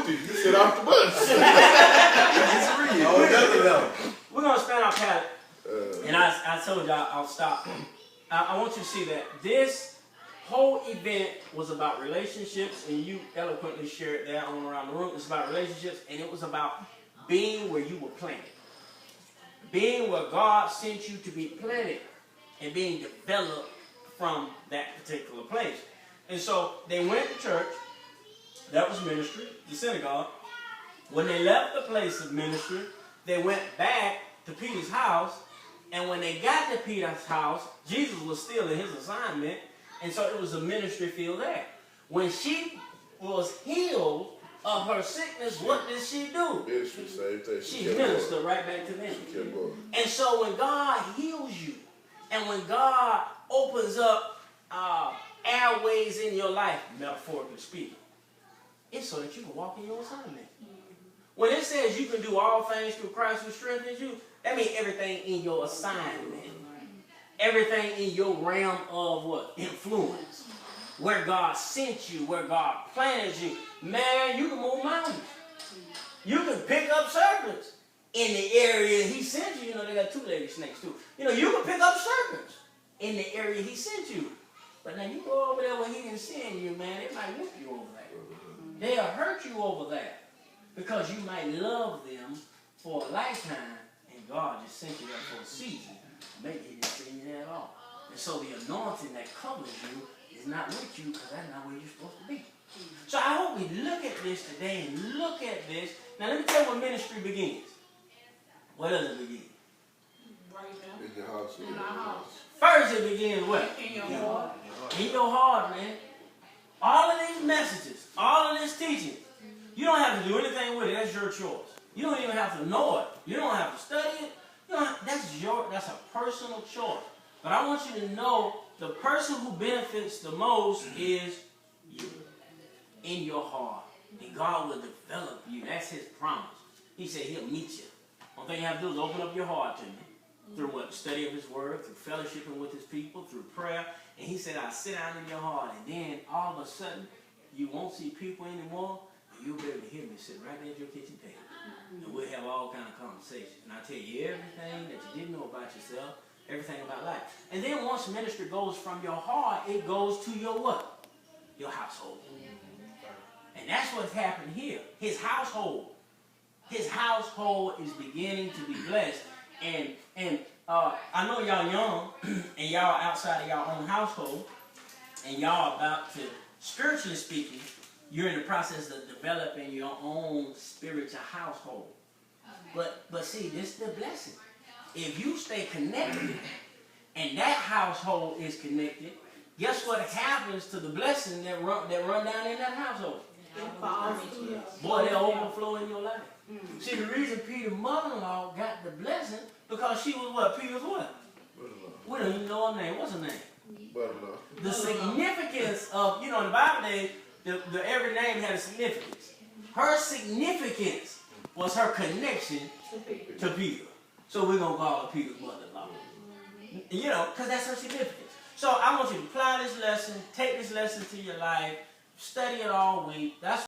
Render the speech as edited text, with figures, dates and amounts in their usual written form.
empty. You sit off the bus. It's real. We're going to expand our palette. And I told y'all I'll stop. I want you to see that this whole event was about relationships, and you eloquently shared that on around the room. It's about relationships, and it was about being where you were planted. Being where God sent you to be planted and being developed from that particular place. And so they went to church. That was ministry, the synagogue. When they left the place of ministry, they went back to Peter's house. And when they got to Peter's house, Jesus was still in his assignment. And so it was a ministry field there. When she was healed of her sickness, what did she do? Ministry, same thing. She ministered right back to them. And so when God heals you, and when God opens up airways in your life, metaphorically speaking, it's so that you can walk in your assignment. When it says you can do all things through Christ who strengthens you, that means everything in your assignment. Everything in your realm of what? Influence. Where God sent you, where God planted you. Man, you can move mountains. You can pick up serpents in the area he sent you. You know, they got two-legged snakes too. You know, you can pick up serpents in the area he sent you. But now you go over there where he didn't send you, man, it might whoop you over there. They'll hurt you over there. Because you might love them for a lifetime, and God just sent you there for a season. Maybe he didn't send you there at all. And so the anointing that covers you is not with you, because that's not where you're supposed to be. So I hope we look at this today and look at this. Now let me tell you where ministry begins. Where does it begin? In your house. In our house. First it begins where? In your heart. In your heart, man. All of these messages, all of this teaching, you don't have to do anything with it. That's your choice. You don't even have to know it. You don't have to study it. That's a personal choice. But I want you to know the person who benefits the most is you. In your heart. And God will develop you. That's his promise. He said he'll meet you. One thing you have to do is open up your heart to me. Through what? Study of his word, through fellowshipping with his people, through prayer. And he said, I'll sit down in your heart. And then all of a sudden, you won't see people anymore. You'll be able to hear me sit right there at your kitchen table. And we'll have all kind of conversations. And I'll tell you everything that you didn't know about yourself, everything about life. And then once ministry goes from your heart, it goes to your what? Your household. And that's what's happened here. His household. His household is beginning to be blessed. And I know y'all young, and y'all outside of y'all own household, and y'all about to, spiritually speaking, you're in the process of developing your own spiritual household. But see, this is the blessing. If you stay connected, and that household is connected, guess what happens to the blessing that run down in that household? Boy, they'll overflow in your life. See, the reason Peter's mother-in-law got the blessing, because she was what? Peter's what? We don't even know her name. What's her name? The significance of, in the Bible days, the every name had a significance. Her significance was her connection to Peter. So we're going to call her Peter's mother-in-law. Because that's her significance. So I want you to apply this lesson, take this lesson to your life, study it all week. That's